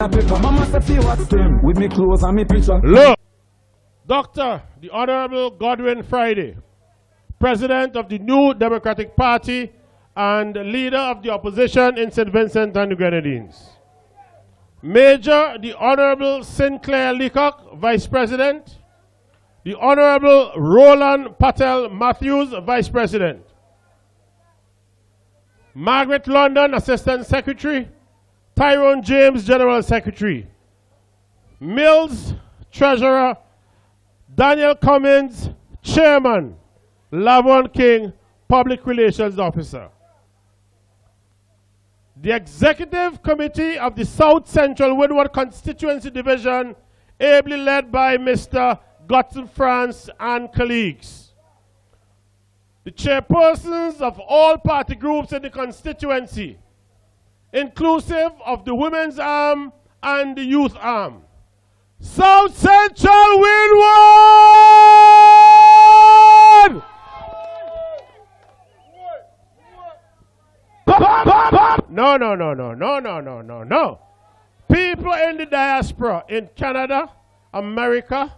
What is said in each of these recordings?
Mama said, "Feel what's them with me clothes and me picture." Look, Dr. the Honorable Godwin Friday, President of the New Democratic Party and leader of the opposition in St. Vincent and the Grenadines. Major the Honorable Sinclair Leacock, Vice President. The Honorable Roland Patel Matthews, Vice President. Margaret London, Assistant Secretary. Tyrone James, General Secretary. Mills, Treasurer. Daniel Cummins, Chairman. Lavon King, Public Relations Officer. The Executive Committee of the South Central Windward Constituency Division, ably led by Mr. Godson France and colleagues. The chairpersons of all party groups in the constituency, inclusive of the women's arm and the youth arm. South Central Windward! No. People in the diaspora in Canada, America,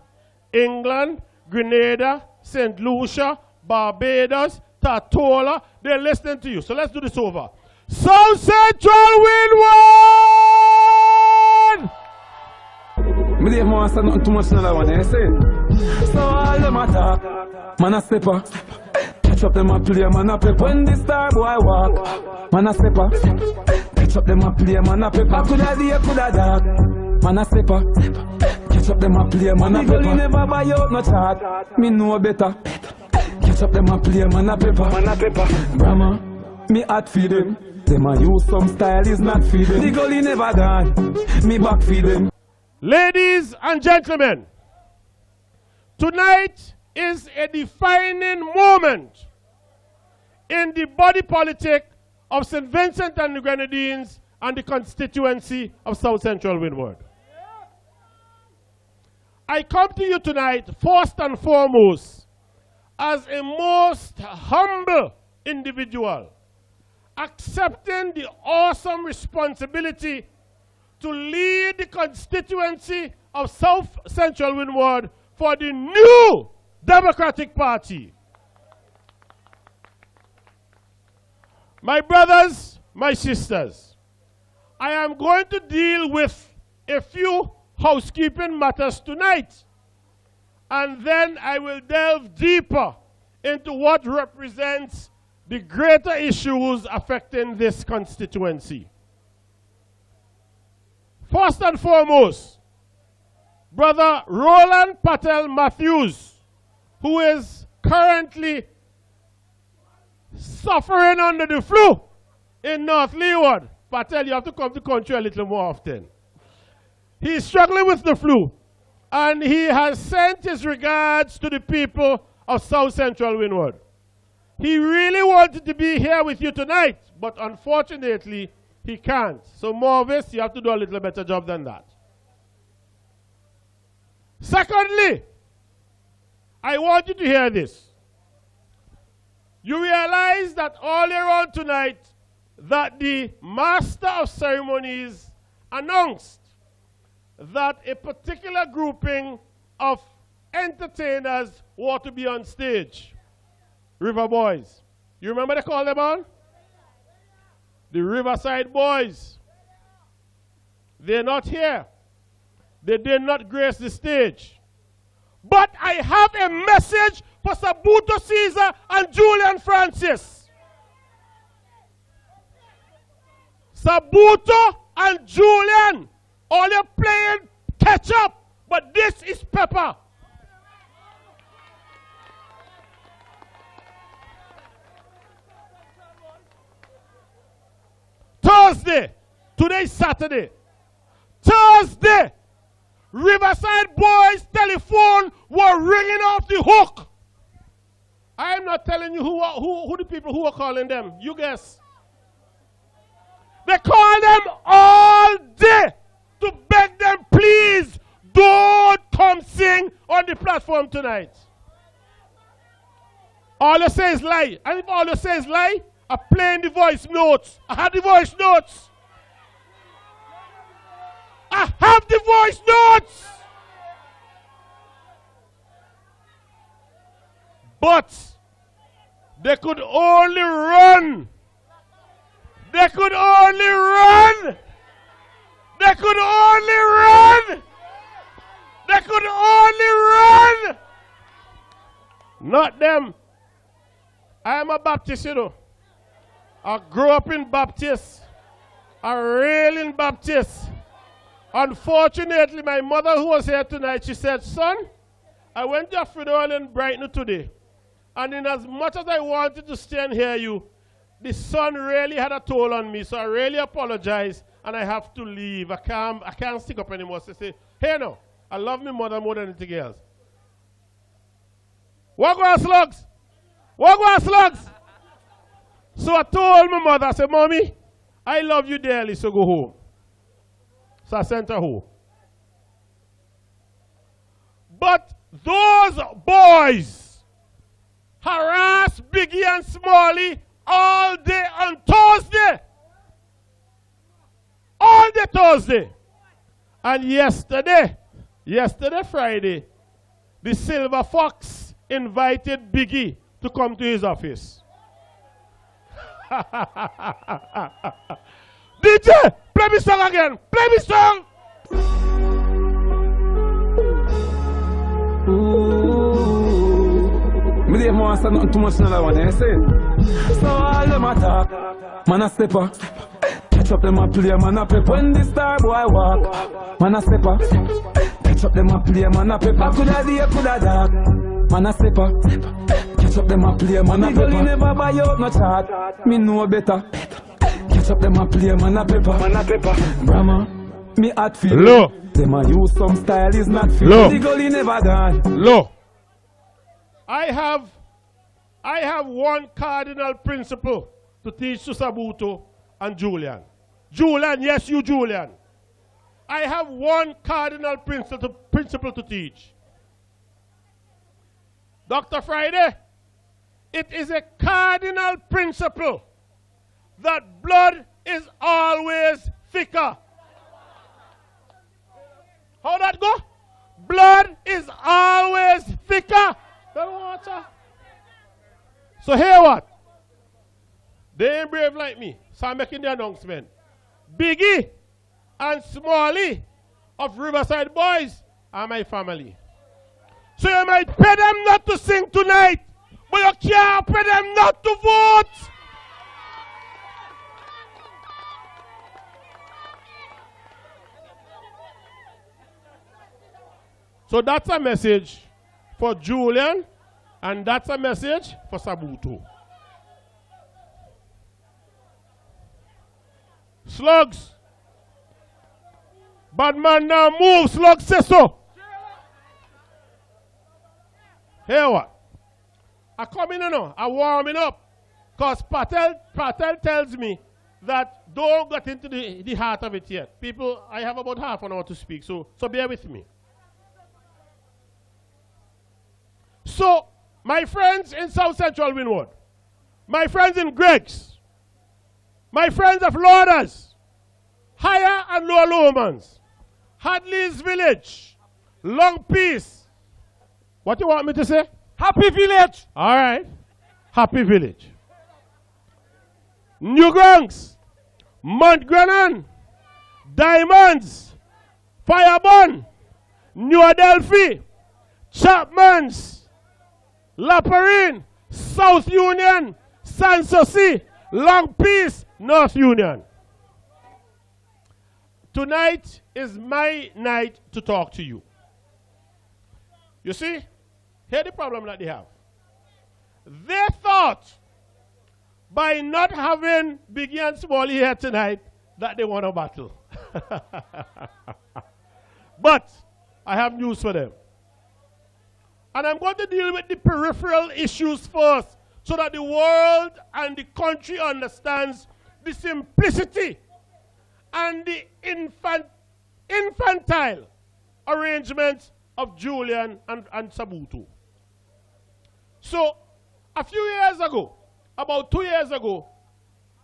England, Grenada, St. Lucia, Barbados, Tortola, they're listening to you. So let's do this over. South Central Windward! Me leave more say nothing too much in that one, you see? So all them attack, man a stepper. Catch up them a play, man a pepper. When the star boy walk, man a stepper. Catch up them a play, man a pepper. Coulda day, coulda dark, man a stepper. Catch up them a play, man a pepper. Never buy out no chart, me know better. Catch up them a play, man a pepper. Brahma, me hot feed them. Them a use some style is not feeding. The gully never gone, me back feeding. Ladies and gentlemen, tonight is a defining moment in the body politic of St. Vincent and the Grenadines and the constituency of South Central Windward. I come to you tonight, first and foremost, as a most humble individual, accepting the awesome responsibility to lead the constituency of South Central Windward for the new Democratic Party. My brothers, my sisters, I am going to deal with a few housekeeping matters tonight, and then I will delve deeper into what represents the greater issues affecting this constituency. First and foremost, Brother Roland Patel Matthews, who is currently suffering under the flu in North Leeward. Patel, you have to come to the country a little more often. He's struggling with the flu, and he has sent his regards to the people of South Central Windward. He really wanted to be here with you tonight, but unfortunately, he can't. So, Morvis, you have to do a little better job than that. Secondly, I want you to hear this. You realize that earlier on tonight that the Master of Ceremonies announced that a particular grouping of entertainers were to be on stage. River Boys. You remember they called them on? The Riverside Boys. They're not here. They did not grace the stage. But I have a message for Sabuto Caesar and Julian Francis. Sabuto and Julian, all you're playing ketchup, but this is pepper. Thursday, today's Saturday. Thursday, Riverside Boys' telephone were ringing off the hook. I am not telling you who the people who are calling them. You guess. They call them all day to beg them, please don't come sing on the platform tonight. All you say is lie. And if all you say is lie, I'm playing the voice notes. I had the voice notes. I boys nuts. But they could only run. They could only run. They could only run. They could only run. Not them. I am a Baptist, you know. I grew up in Baptist. A railing Baptist. Unfortunately, my mother who was here tonight, she said, son, I went to a funeral in Brighton today. And in as much as I wanted to stay and hear you, the sun really had a toll on me. So I really apologize. And I have to leave. I can't stick up anymore. So I say, hey no, I love my mother more than anything else. What go on, slugs? What go on, slugs? So I told my mother, I said, Mommy, I love you dearly, so go home. So I sent her home. But those boys harassed Biggie and Smalley all day on Thursday. All day Thursday. And yesterday, Friday, the Silver Fox invited Biggie to come to his office. DJ, play me song again. Play me song. Me dey want say nothing too much in that one, you see? So all them attack, man a stepper. Catch up them a play, man a pepper. When the star boy walk, man a stepper. Catch up them a play, man a pepper. Coulda day, coulda dark, man a stepper. Catch up them a play, man a pepper. Me never buy out no chart, me know better. Catch up them a play, man a pepper. Man a pepper. Brahma, me hot feel. Low. Them a use some style is not fit. Low. The gully never gone. Low. I have one cardinal principle to teach to Sabuto and Julian. Julian, yes, you, Julian. I have one cardinal principle to teach. Dr. Friday, it is a cardinal principle that blood is always thicker. How that go? Blood is always thicker than water. So hear what? They ain't brave like me. So I'm making the announcement. Biggie and Smalley of Riverside Boys are my family. So you might pay them not to sing tonight, but you can't pay them not to vote. So that's a message for Julian, and that's a message for Sabuto. Slugs. Bad man now move. Slugs say so. Hear what? I come in now. I warming up. Because Patel tells me that don't get into the heart of it yet. People, I have about half an hour to speak, so bear with me. So, my friends in South Central Windward, my friends in Greg's, my friends of Lauders, Higher and Lower Lowmans, Hadley's Village, Long Peace. What do you want me to say? Happy Village. All right. Happy Village. New Granks, Mount Grenan, Diamonds, Fireburn, New Adelphi, Chapman's, Laparine, South Union, Sanssouci, Long Peace, North Union. Tonight is my night to talk to you. You see, here's the problem that they have. They thought by not having Biggie and Smalley here tonight that they won a battle. But I have news for them. And I'm going to deal with the peripheral issues first so that the world and the country understands the simplicity and the infantile arrangements of Julian and Sabuto. So, a few years ago, about 2 years ago,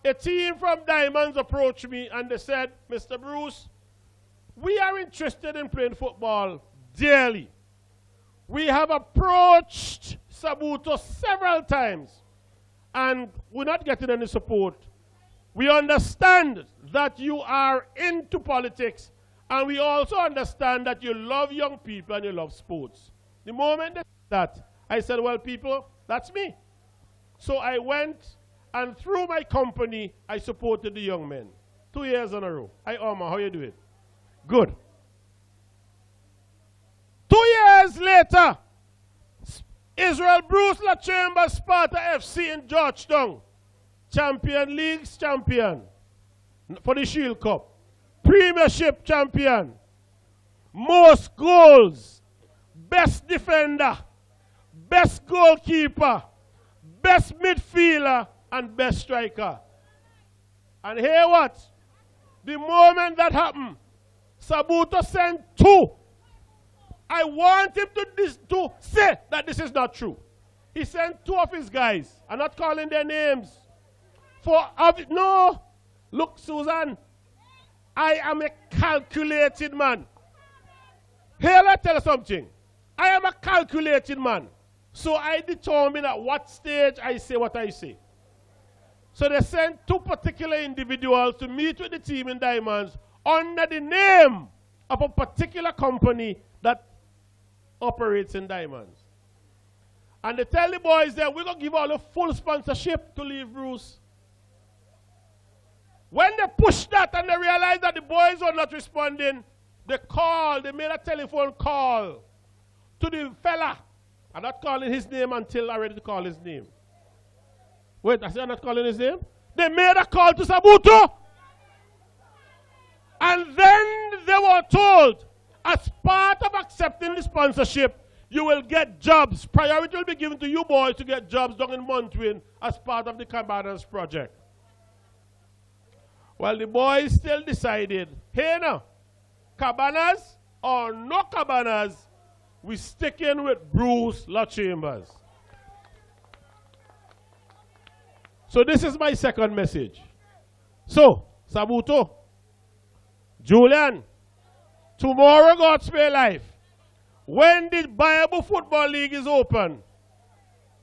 a team from Diamonds approached me and they said, Mr. Bruce, we are interested in playing football dearly. We have approached Sabuto several times, and we're not getting any support. We understand that you are into politics, and we also understand that you love young people and you love sports. The moment they said that, I said, well, people, that's me. So I went, and through my company, I supported the young men. 2 years in a row. Hi, Omar, how you doing? Good. 2 years later, Israel Bruce La Chambers Sparta FC in Georgetown. Champion Leagues champion for the Shield Cup. Premiership champion. Most goals. Best defender. Best goalkeeper. Best midfielder. And best striker. And hear what? The moment that happened, Sabuto sent 2. I want him to say that this is not true. He sent 2 of his guys. I'm not calling their names. No. Look, Susan, I am a calculated man. Here, let me tell you something. I am a calculated man. So I determine at what stage I say what I say. So they sent 2 particular individuals to meet with the team in Diamonds under the name of a particular company that operates in Diamonds. And they tell the boys that we're going to give all the full sponsorship to leave Bruce. When they pushed that and they realized that the boys were not responding, they made a telephone call to the fella. I'm not calling his name until I'm ready to call his name. Wait, I said I'm not calling his name? They made a call to Sabuto. And then they were told, as part of accepting the sponsorship, you will get jobs. Priority will be given to you boys to get jobs down in Montwin as part of the Cabanas project. Well, the boys still decided, hey now, Cabanas or no Cabanas, we stick in with Bruce La Chambers. So this is my second message. So, Sabuto, Julian, tomorrow, God spare life, when the Bible Football League is open,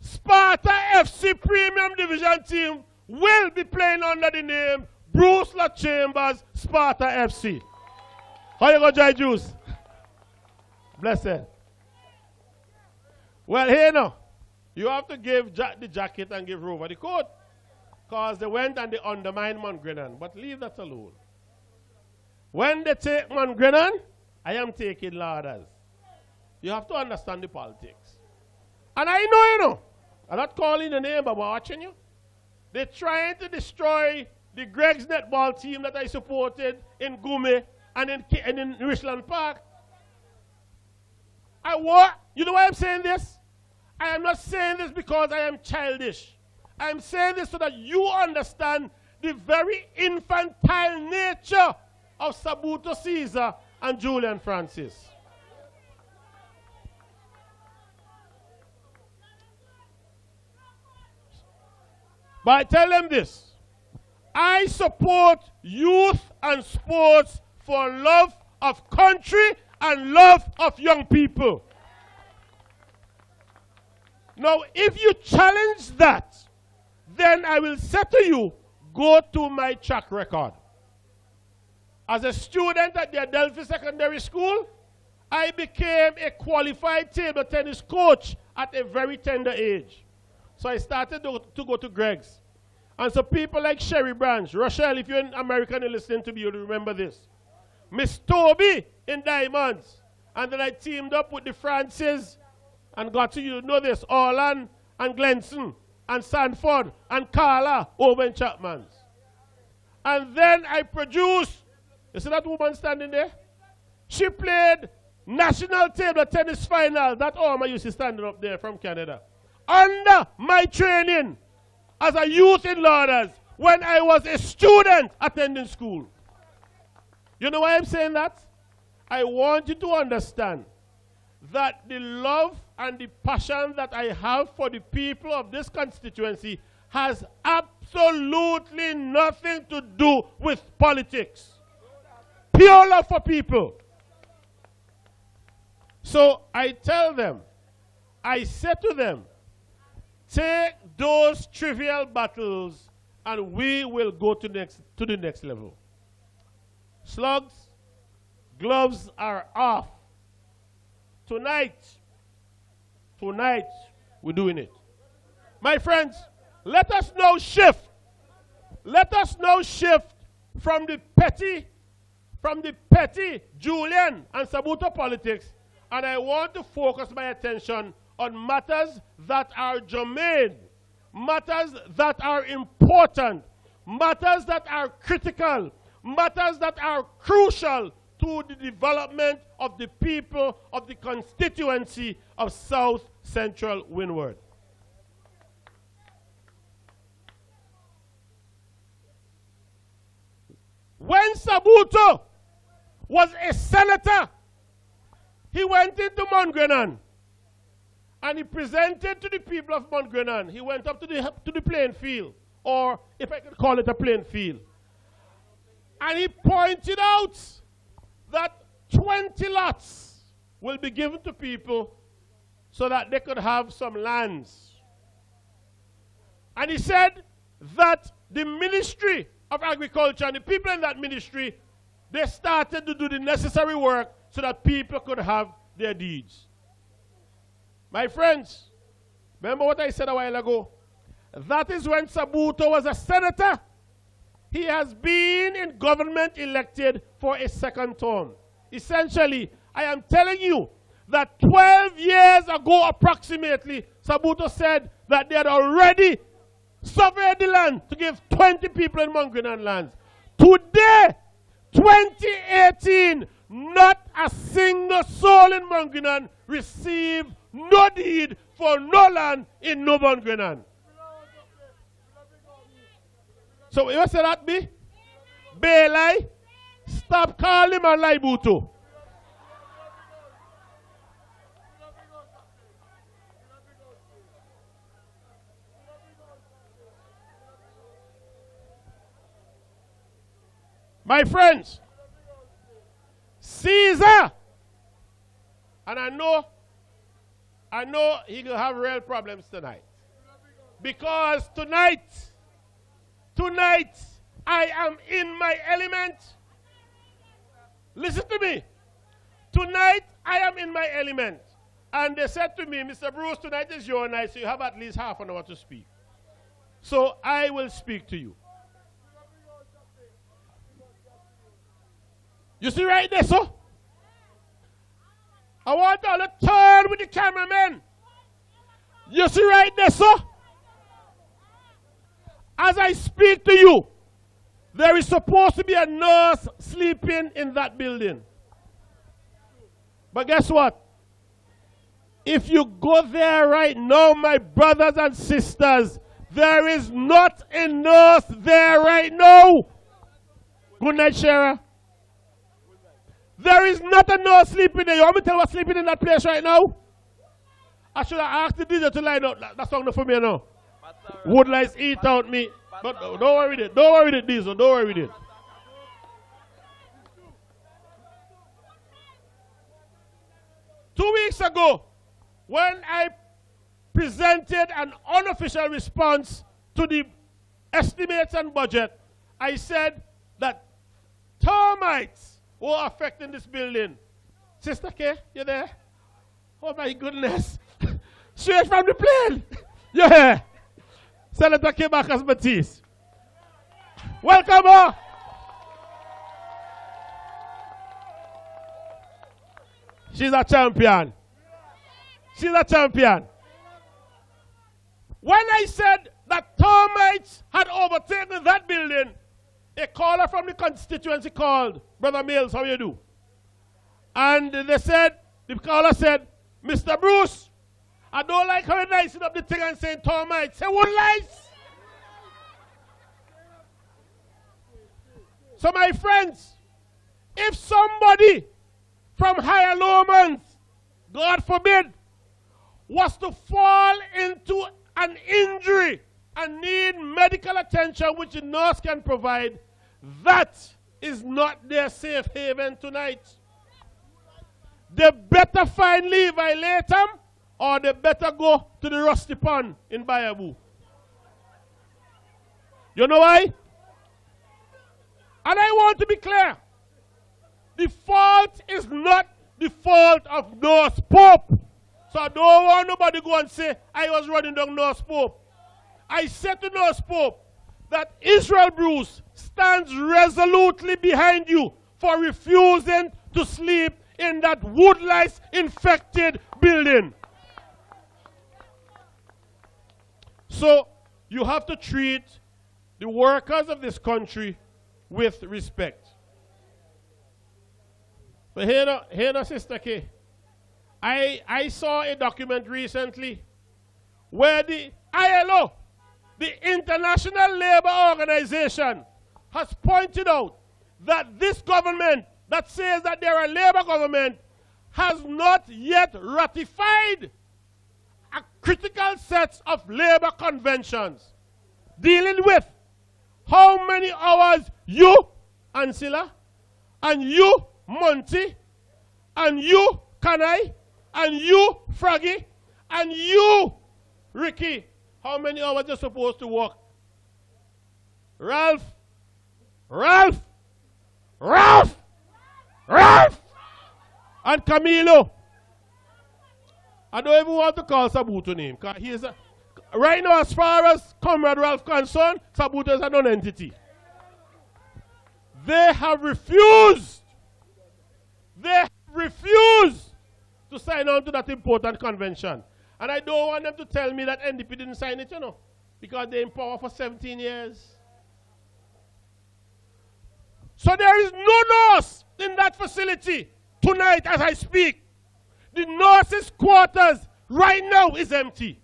Sparta FC Premium Division team will be playing under the name Bruce La Chambers Sparta FC. How you go, Jai Juice? Blessed. Well, here now, you have to give Jack the jacket and give Rover the coat. Because they went and they undermined Montgrennan. But leave that alone. When they take Montgrennan, I am taking Lauders. You have to understand the politics. And I know, you know, I'm not calling the name, but I'm watching you. They're trying to destroy the Greg's netball team that I supported in Gume and in Richland Park. You know why I'm saying this? I am not saying this because I am childish. I am saying this so that you understand the very infantile nature of Sabuto Caesar and Julian Francis. But I tell them this. I support youth and sports for love of country and love of young people. Now, if you challenge that, then I will say to you, go to my track record. As a student at the Adelphi Secondary School, I became a qualified table tennis coach at a very tender age. So I started to go to Greg's. And so people like Sherry Branch, Rochelle, if you're an American and listening to me, you'll remember this. Miss Toby in Diamonds. And then I teamed up with the Francis and got to, you know this, Orland and Glenson and Sanford and Carla over in Chapman's. And then I produced, you see that woman standing there? She played national table tennis final. That Oma used to standing up there from Canada. Under my training as a youth in Lauders when I was a student attending school. You know why I'm saying that? I want you to understand that the love and the passion that I have for the people of this constituency has absolutely nothing to do with politics. pure love for people. So I tell them, I say to them, take those trivial battles and we will go to the next level. Slugs, gloves are off. Tonight, we're doing it. My friends, let us now shift. Let us now shift from the petty Julian and Sabuto politics, and I want to focus my attention on matters that are germane, matters that are important, matters that are critical, matters that are crucial to the development of the people of the constituency of South Central Windward. When Sabuto was a senator, he went into Montgrenan and he presented to the people of Montgrenan. He went up to the playing field, or if I could call it a playing field. And he pointed out that 20 lots will be given to people so that they could have some lands. And he said that the Ministry of Agriculture and the people in that ministry, they started to do the necessary work so that people could have their deeds. My friends, remember what I said a while ago? That is when Sabuto was a senator. He has been in government elected for a second term. Essentially, I am telling you that 12 years ago approximately, Sabuto said that they had already surveyed the land to give 20 people in Montgrenan lands. Today, 2018, not a single soul in Montgrenan received no deed for no land in no Montgrenan. So you say that be? Belai, stop calling him a Laibuto. My friends, Caesar, and I know he will have real problems tonight. Because tonight, I am in my element. Listen to me. Tonight, I am in my element. And they said to me, Mr. Bruce, tonight is your night, so you have at least half an hour to speak. So I will speak to you. You see right there, so? I want y'all to turn with the cameraman. You see right there, so? As I speak to you, there is supposed to be a nurse sleeping in that building. But guess what? If you go there right now, my brothers and sisters, there is not a nurse there right now. Good night, Shara. There is not a nurse sleeping there. You want me to tell what's sleeping in that place right now? I should have asked the DJ to line up. That's not for me now. Woodlights eat out me. But don't worry with it. Don't worry with it, Diesel. Don't worry with it. Two weeks ago, when I presented an unofficial response to the estimates and budget, I said that termites were affecting this building. Sister K, you there? Oh my goodness. Straight from the plane. You're here. Senator K. Bacchus Batiste. Welcome all. She's a champion. She's a champion. When I said that termites had overtaken that building, a caller from the constituency called, Brother Mills, how you do? And they said, the caller said, Mr. Bruce, I don't like how you're nicing up the thing and saying termites. Say what lies? So my friends, if somebody from higher Lowmans, God forbid, was to fall into an injury and need medical attention which the nurse can provide, that is not their safe haven tonight. They better find Levi Latham or they better go to the Rusty Pond in Bayaboo. You know why? And I want to be clear. The fault is not the fault of North Pope. So I don't want nobody to go and say, I was running down North Pope. I said to North Pope that Israel Bruce stands resolutely behind you for refusing to sleep in that wood-lice-infected building. So you have to treat the workers of this country with respect. But here, Sister K, I saw a document recently where the ILO, the International Labour Organization, has pointed out that this government that says that they're a labor government has not yet ratified a critical set of labor conventions dealing with how many hours you, Ancilla, and you, Monty, and you, Kanai, and you, Fraggy, and you, Ricky, how many hours you're supposed to work? Ralph, and Camilo. I don't even want to call Sabuto name, because he is right now, as far as Comrade Ralph concerned, Sabuto is a non-entity. They have refused to sign on to that important convention. And I don't want them to tell me that NDP didn't sign it, because they're in power for 17 years. So there is no nurse in that facility tonight as I speak. The nurses' quarters right now is empty.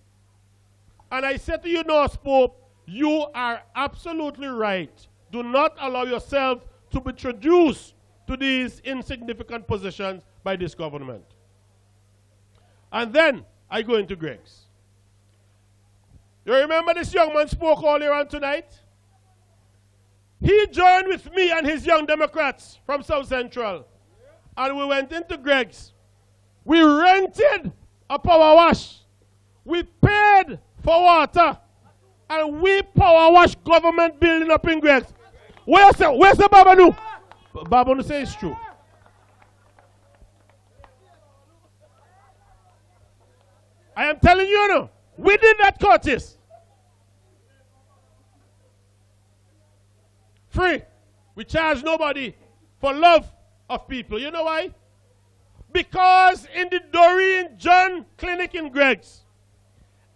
And I said to you, Nurse Pope, you are absolutely right. Do not allow yourself to be introduced to these insignificant positions by this government. And then I go into Greg's. You remember this young man spoke earlier on tonight? He joined with me and his young Democrats from South Central. And we went into Greg's. We rented a power wash. We paid for water. And we power wash government building up in Greg's. Where's the Babanu? Babanu says it's true. I am telling you, we did that, Curtis. Free. We charge nobody for love of people. You know why? Because in the Doreen John clinic in Greg's,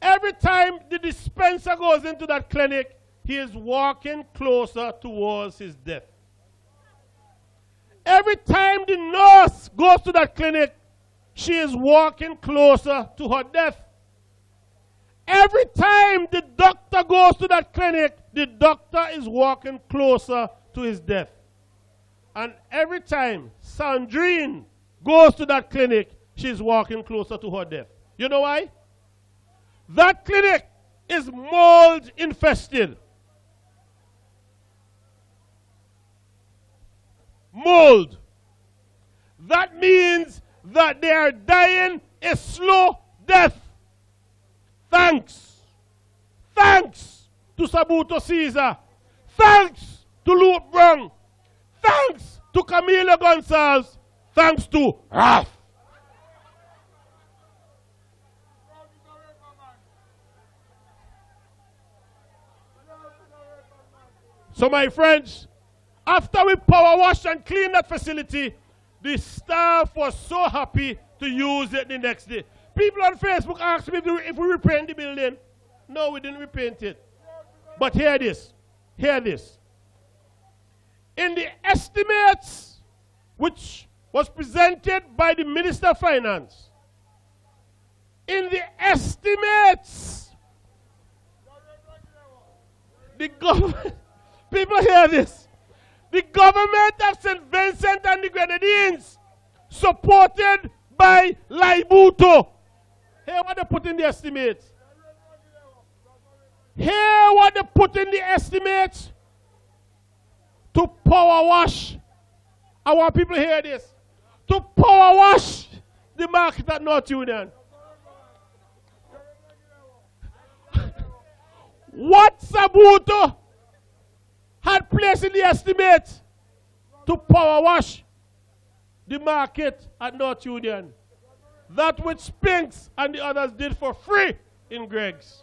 every time the dispenser goes into that clinic, he is walking closer towards his death. Every time the nurse goes to that clinic, she is walking closer to her death. Every time the doctor goes to that clinic, the doctor is walking closer to his death. And every time Sandrine goes to that clinic, she's walking closer to her death. You know why? That clinic is mold infested. Mold. That means that they are dying a slow death. Thanks to Sabuto Caesar. Thanks to Luke Brown. Thanks to Camilo Gonzalez. Thanks to Ralph. So my friends, after we power wash and clean that facility, the staff was so happy to use it the next day. People on Facebook asked me if we repaint the building. No, we didn't repaint it. But hear this. Hear this. In the estimates which was presented by the Minister of Finance, in the estimates, the government, people hear this, the government of St. Vincent and the Grenadines, supported by Laibuto. Hear what they put in the estimates. Hear what they put in the estimates. to power wash. I want people to hear this. To power wash the market at North Union. What Sabuto had placed in the estimate to power wash the market at North Union. That which Spinks and the others did for free in Greg's.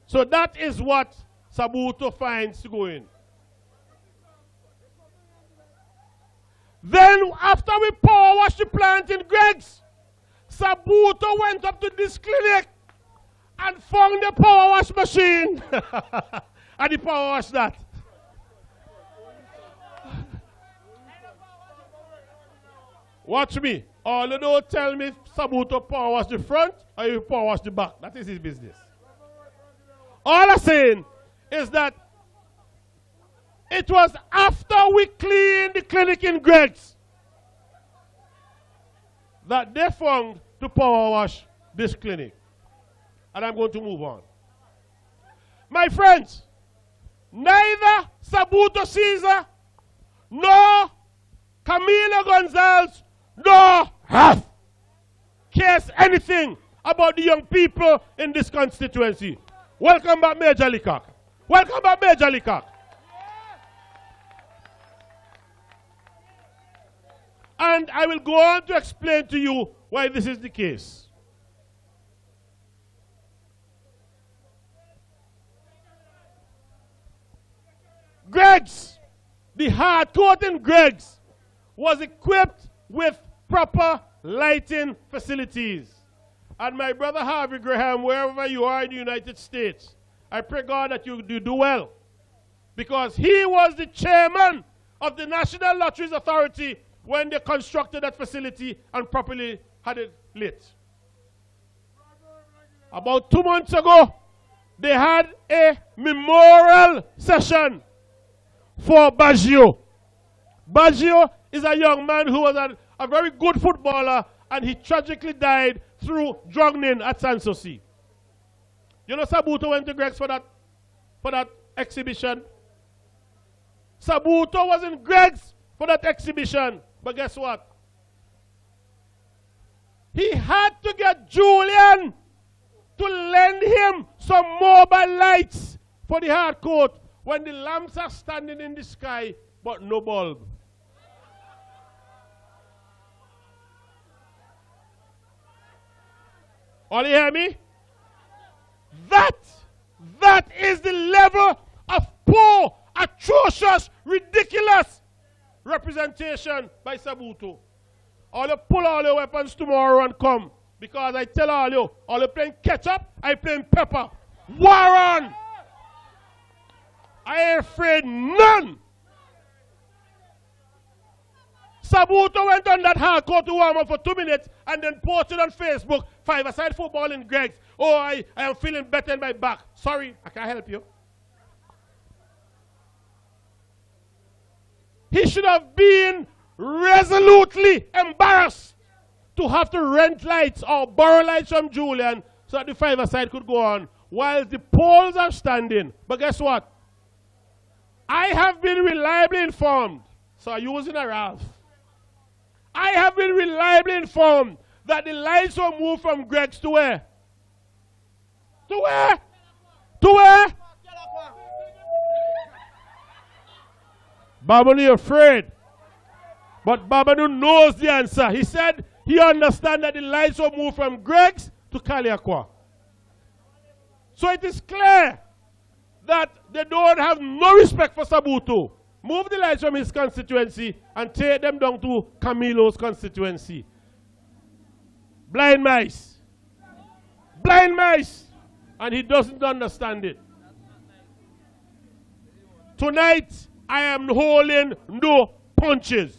So that is what Sabuto finds to go in. Then after we power wash the plant in Greg's, Sabuto went up to this clinic and found the power wash machine. And he power washed that. Watch me. All you don't tell me Sabuto power wash the front or you power wash the back. That is his business. All I'm saying is that it was after we cleaned the clinic in Greg's that they found to power wash this clinic. And I'm going to move on. My friends, neither Sabuto Caesar nor Camilo Gonzalez nor half cares anything about the young people in this constituency. Welcome back, Major Leacock. Welcome back, Major Leacock. And I will go on to explain to you why this is the case. Greg's, the hard court in Greg's, was equipped with proper lighting facilities. And my brother Harvey Graham, wherever you are in the United States, I pray God that you do well. Because he was the chairman of the National Lotteries Authority when they constructed that facility and properly had it lit. About 2 months ago, they had a memorial session for Baggio. Baggio is a young man who was a very good footballer, and he tragically died through drowning at Sanssouci. You know Sabuto went to Greg's for that exhibition? Sabuto was in Greg's for that exhibition. But guess what? He had to get Julian to lend him some mobile lights for the hard court when the lamps are standing in the sky but no bulb. All you hear me? That is the level of poor, atrocious, ridiculous representation by Sabuto. All you pull all your weapons tomorrow and come. Because I tell all you playing ketchup, I playing pepper. War on! I ain't afraid none. Sabuto went on that hardcore to warm up for 2 minutes and then posted on Facebook, 5-a-side football in Greg's. Oh, I am feeling better in my back. Sorry, I can't help you. He should have been resolutely embarrassed to have to rent lights or borrow lights from Julian so that the 5-a-side could go on while the poles are standing. But guess what? I have been reliably informed, so I'm using a Ralph. I have been reliably informed that the lights were moved from Greg's to where? To where? To where? Babanu afraid. But Babanu knows the answer. He said he understands that the lights were moved from Greg's to Kaliakwa. So it is clear that they don't have no respect for Sabuto. Move the lights from his constituency and take them down to Camilo's constituency. Blind mice. Blind mice. And he doesn't understand it. Tonight, I am holding no punches.